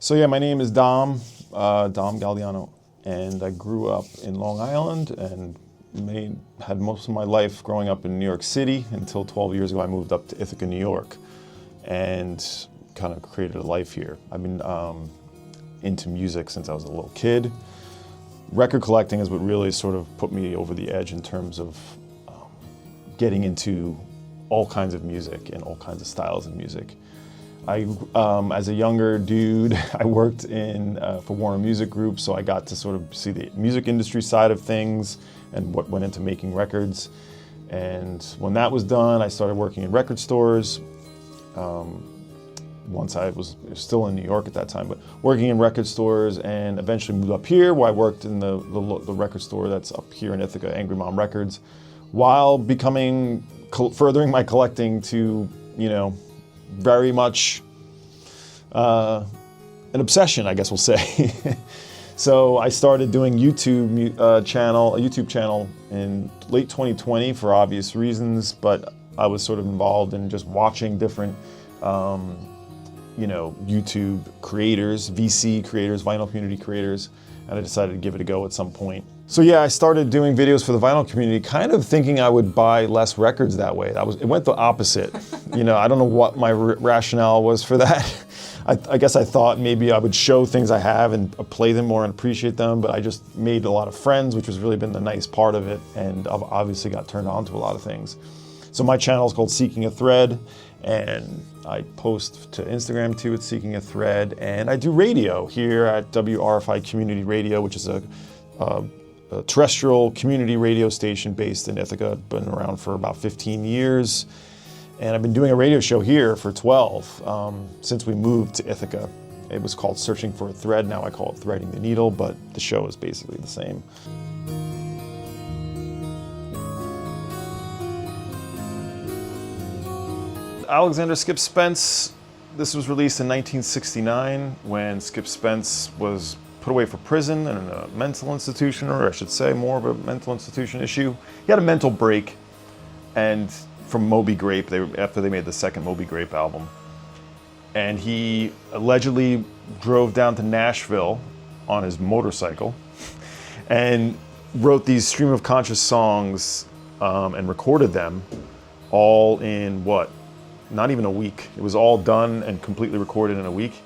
So yeah, my name is Dom Gagliano, and I grew up in Long Island and had most of my life growing up in New York City until 12 years ago I moved up to Ithaca, New York, and kind of created a life here. I've been into music since I was a little kid. Record collecting is what really sort of put me over the edge in terms of getting into all kinds of music and all kinds of styles of music. As a younger dude, I worked for Warner Music Group, so I got to sort of see the music industry side of things and what went into making records. And when that was done, I started working in record stores. Once I was still in New York at that time, but working in record stores, and eventually moved up here where I worked in the record store that's up here in Ithaca, Angry Mom Records, while furthering my collecting to, very much an obsession, I guess we'll say. So I started doing a YouTube channel in late 2020 for obvious reasons, but I was sort of involved in just watching different, YouTube creators, VC creators, vinyl community creators, and I decided to give it a go at some point. So yeah, I started doing videos for the vinyl community, kind of thinking I would buy less records that way. It went the opposite. I don't know what my rationale was for that. I guess I thought maybe I would show things I have and play them more and appreciate them, but I just made a lot of friends, which has really been the nice part of it, and I've obviously got turned on to a lot of things. So my channel is called Seekingathread, and I post to Instagram too at Seekingathread, and I do radio here at WRFI Community Radio, which is a terrestrial community radio station based in Ithaca. Been around for about 15 years. And I've been doing a radio show here for 12 since we moved to Ithaca. It was called Searching for a Thread. Now I call it Threading the Needle, but the show is basically the same. Alexander Skip Spence, this was released in 1969 when Skip Spence was put away for prison in a mental institution, or I should say more of a mental institution issue. He had a mental break, and from Moby Grape, after they made the second Moby Grape album. And he allegedly drove down to Nashville on his motorcycle and wrote these stream of conscious songs and recorded them all in not even a week. It was all done and completely recorded in a week.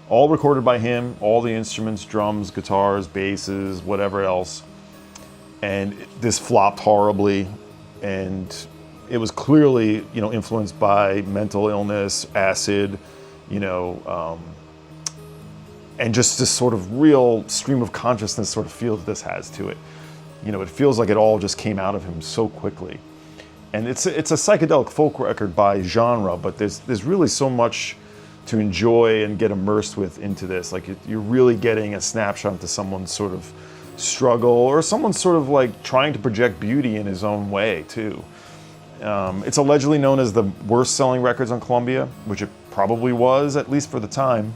All recorded by him, all the instruments, drums, guitars, basses, whatever else. And this flopped horribly, and it was clearly, influenced by mental illness, acid, and just this sort of real stream of consciousness sort of feel that this has to it. It feels like it all just came out of him so quickly. And it's a psychedelic folk record by genre, but there's really so much to enjoy and get immersed with into this. Like you're really getting a snapshot into someone's sort of struggle, or someone's sort of like trying to project beauty in his own way too. It's allegedly known as the worst selling records on Columbia, which it probably was, at least for the time.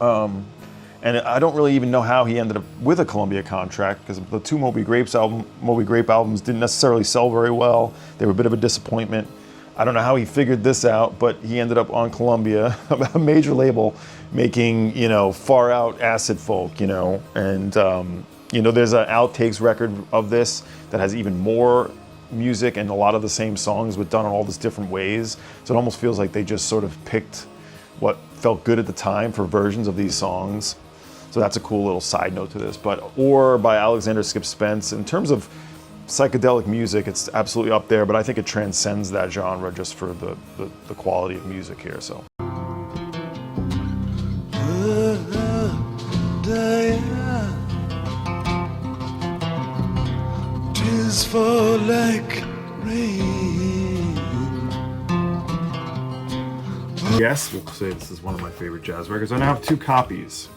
And I don't really even know how he ended up with a Columbia contract, because the two Moby Grape albums didn't necessarily sell very well. They were a bit of a disappointment. I don't know how he figured this out, but he ended up on Columbia, a major label, making, you know, far out acid folk, you know, and you know, there's an outtakes record of this that has even more music and a lot of the same songs, but done in all these different ways. So it almost feels like they just sort of picked what felt good at the time for versions of these songs. So that's a cool little side note to this. But Or by Alexander Skip Spence, in terms of psychedelic music, it's absolutely up there, but I think it transcends that genre just for the quality of music here. So. Tis for like rain. Yes, we'll say this is one of my favorite jazz records. I now have 2 copies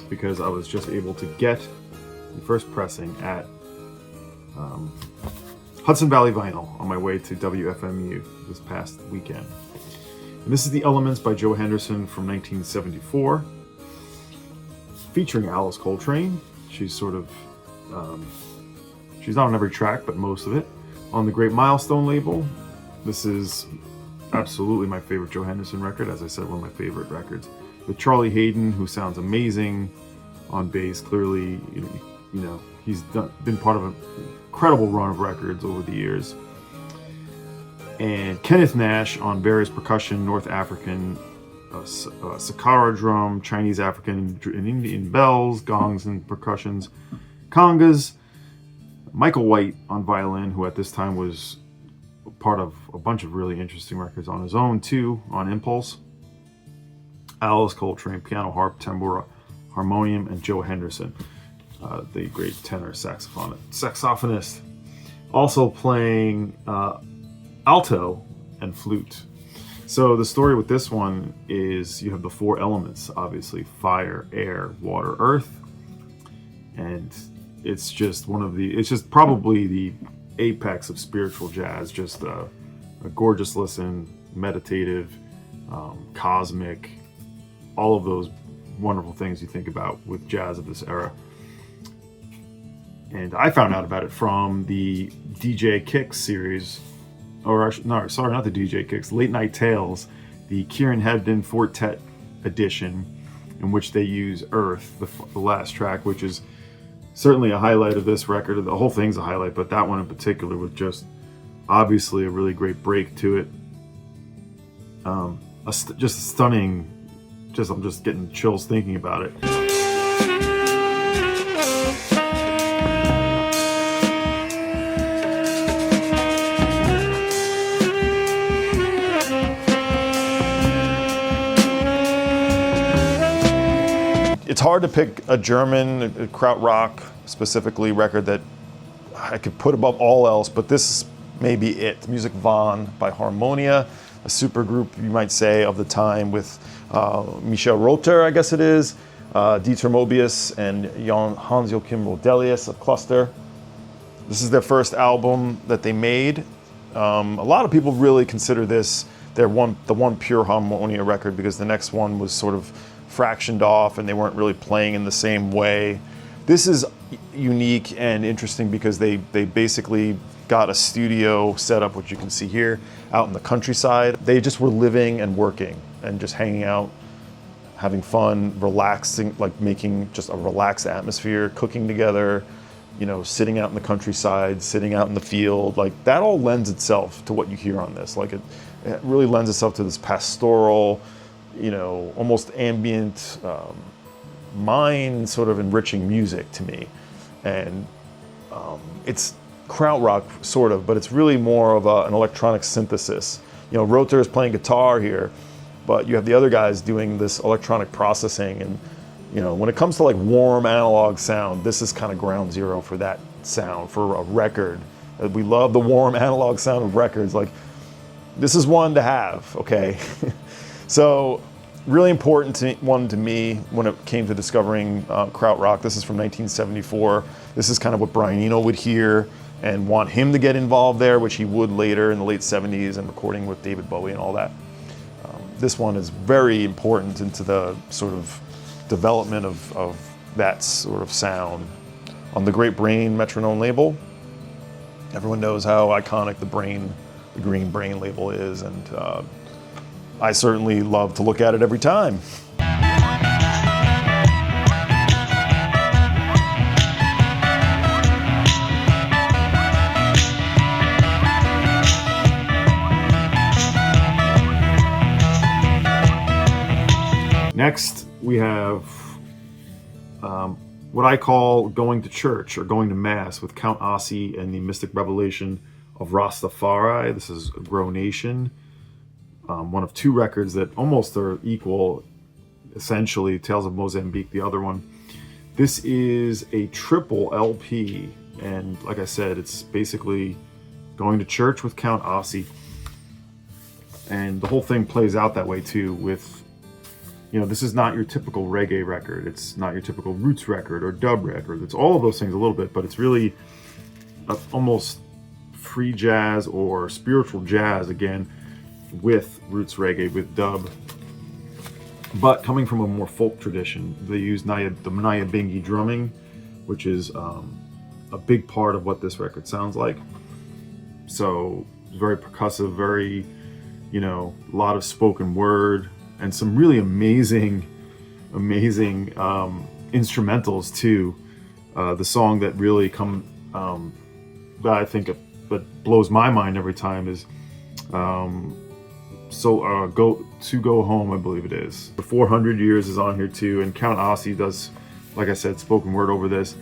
because I was just able to get the first pressing at Hudson Valley Vinyl on my way to WFMU this past weekend. And this is The Elements by Joe Henderson from 1974, featuring Alice Coltrane. She's sort of, she's not on every track, but most of it. On the Great Milestone label. This is absolutely my favorite Joe Henderson record, as I said, one of my favorite records. With Charlie Hayden, who sounds amazing on bass. Clearly, you know, he's been part of an incredible run of records over the years. And Kenneth Nash on various percussion, North African, Sakara drum, Chinese, African, and Indian bells, gongs and percussions, congas. Michael White on violin, who at this time was part of a bunch of really interesting records on his own too, on Impulse. Alice Coltrane, piano, harp, tambura, harmonium, and Joe Henderson, the great tenor saxophonist, also playing alto and flute. So the story with this one is you have the 4 elements, obviously: fire, air, water, earth, and it's just it's just probably the apex of spiritual jazz. Just a gorgeous listen, meditative, cosmic, all of those wonderful things you think about with jazz of this era. And I found out about it from the DJ Kicks series, or no, sorry, not the DJ Kicks, Late Night Tales, the Kieran Hebden Fortet edition, in which they use Earth, the last track, which is certainly a highlight of this record. The whole thing's a highlight, but that one in particular was just obviously a really great break to it. Just stunning. I'm just getting chills thinking about it. It's hard to pick a German krautrock specifically record that I could put above all else, but this may be it. Musik Von by Harmonia, a super group, you might say, of the time with Michel Rother, I guess it is, Dieter Mobius, and Hans-Joachim Rodelius of Cluster. This is their first album that they made. A lot of people really consider this the one pure Harmonia record, because the next one was sort of fractioned off and they weren't really playing in the same way. This is unique and interesting because they basically got a studio set up, which you can see here, out in the countryside. They just were living and working and just hanging out, having fun, relaxing, like making just a relaxed atmosphere, cooking together, you know, sitting out in the countryside, sitting out in the field. Like that all lends itself to what you hear on this. Like it really lends itself to this pastoral, you know, almost ambient, mind sort of enriching music to me. And it's krautrock sort of, but it's really more of an electronic synthesis. You know, Rother is playing guitar here, but you have the other guys doing this electronic processing. And, you know, when it comes to like warm analog sound, this is kind of ground zero for that sound, for a record. We love the warm analog sound of records. Like, this is one to have, okay? So, really important one to me when it came to discovering krautrock. This is from 1974. This is kind of what Brian Eno would hear and want him to get involved there, which he would later in the late 70s and recording with David Bowie and all that. This one is very important into the sort of development of that sort of sound. On the Great Brain Metronome label, everyone knows how iconic the the Green Brain label is, and I certainly love to look at it every time. Next, we have what I call going to church or going to mass with Count Ossie and the Mystic Revelation of Rastafari. This is Groundation, one of two records that almost are equal, essentially. Tales of Mozambique, the other one. This is a triple LP, and like I said, it's basically going to church with Count Ossie. And the whole thing plays out that way too, with, you know, this is not your typical reggae record. It's not your typical roots record or dub record. It's all of those things a little bit, but it's really almost free jazz or spiritual jazz, again, with roots reggae, with dub. But coming from a more folk tradition, they use the Nyabingi drumming, which is a big part of what this record sounds like. So very percussive, very, you know, a lot of spoken word, and some really amazing instrumentals too. The song that really that I think that blows my mind every time is Go Home, I believe it is. The 400 Years is on here too, and Count Ossie does, like I said, spoken word over this.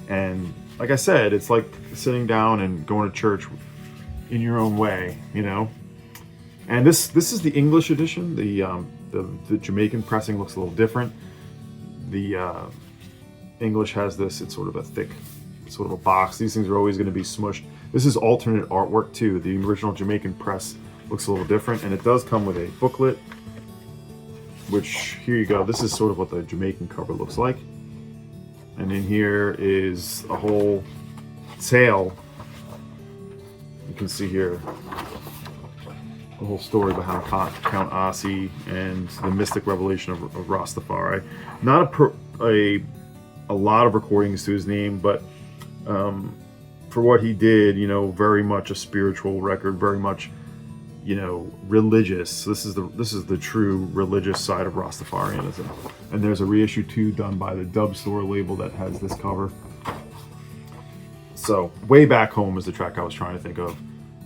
And like I said, it's like sitting down and going to church in your own way, you know. And this is the English edition. The Jamaican pressing looks a little different. The English has this. It's sort of a thick, sort of a box. These things are always going to be smushed. This is alternate artwork too. The original Jamaican press looks a little different, and it does come with a booklet, which, here you go. This is sort of what the Jamaican cover looks like. And in here is a whole tale. You can see here the whole story behind Count Ossie and the Mystic Revelation of Rastafari. Not a lot of recordings to his name, but for what he did, you know, very much a spiritual record, very much, you know, religious. This is the true religious side of Rastafarianism. And there's a reissue too done by the Dub Store label that has this cover. So Way Back Home is the track I was trying to think of.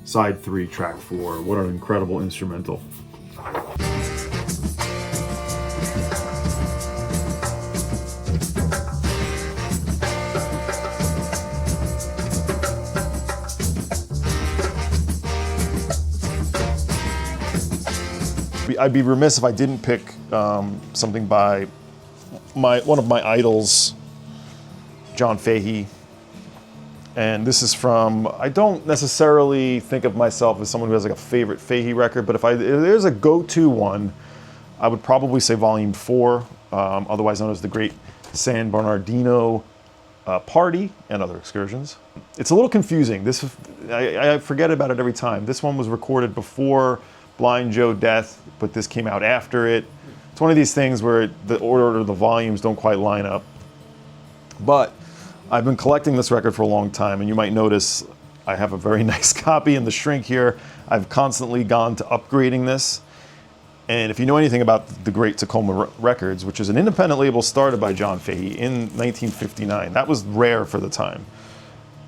Side 3, track 4. What an incredible instrumental. I'd be remiss if I didn't pick something by one of my idols, John Fahey. And this is from, I don't necessarily think of myself as someone who has like a favorite Fahey record, but if there's a go-to one, I would probably say Volume 4, otherwise known as the Great San Bernardino Party and Other Excursions. It's a little confusing. I forget about it every time. This one was recorded before Blind Joe Death, but this came out after it. It's one of these things where the order of the volumes don't quite line up. But I've been collecting this record for a long time, and you might notice I have a very nice copy in the shrink here. I've constantly gone to upgrading this. And if you know anything about the Great Tacoma Records, which is an independent label started by John Fahey in 1959, that was rare for the time.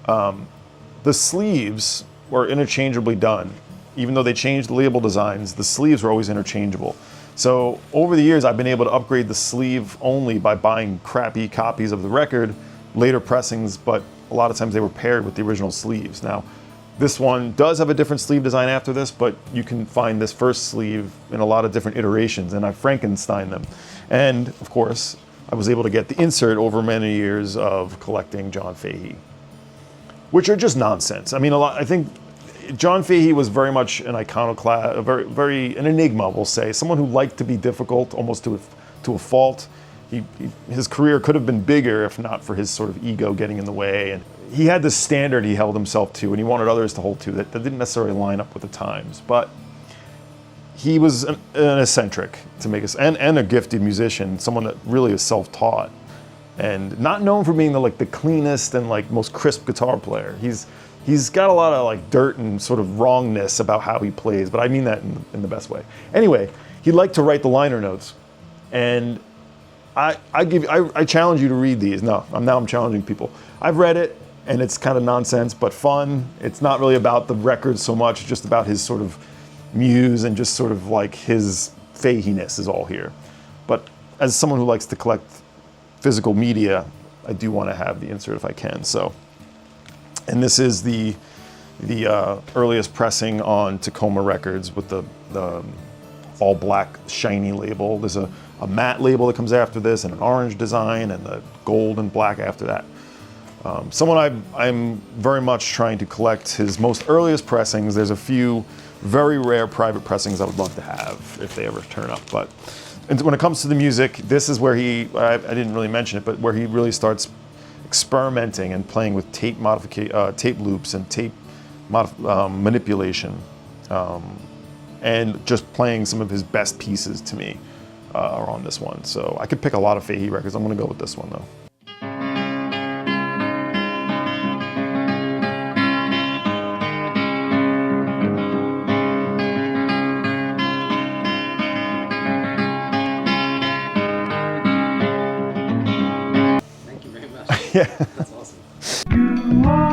The sleeves were interchangeably done. Even though they changed the label designs, the sleeves were always interchangeable. So over the years, I've been able to upgrade the sleeve only by buying crappy copies of the record, later pressings, but a lot of times they were paired with the original sleeves. Now, this one does have a different sleeve design after this, but you can find this first sleeve in a lot of different iterations, and I Frankenstein them. And of course, I was able to get the insert over many years of collecting John Fahey, which are just nonsense. I mean, I think John Fahey was very much an iconoclast, an enigma, we'll say, someone who liked to be difficult, almost to a fault. His career could have been bigger if not for his sort of ego getting in the way. And he had this standard he held himself to, and he wanted others to hold to that didn't necessarily line up with the times. But he was an eccentric, to make us, and a gifted musician, someone that really is self-taught, and not known for being the cleanest and most crisp guitar player. he's got a lot of like dirt and sort of wrongness about how he plays, but I mean that in the best way. Anyway, he'd like to write the liner notes, and I challenge you to read these. No, I'm challenging people. I've read it, and it's kind of nonsense, but fun. It's not really about the records so much, just about his sort of muse and just sort of like his Fahiness is all here. But as someone who likes to collect physical media, I do want to have the insert if I can. So, and this is the earliest pressing on Tacoma Records with the all black shiny label. There's a matte label that comes after this, and an orange design, and the gold and black after that. Someone I'm very much trying to collect his most earliest pressings. There's a few very rare private pressings I would love to have if they ever turn up. But when it comes to the music, this is where I didn't really mention it, but where he really starts experimenting and playing with tape loops and tape manipulation, and just playing some of his best pieces to me are on this one. So I could pick a lot of Fahey records. I'm going to go with this one though. Yeah. That's awesome.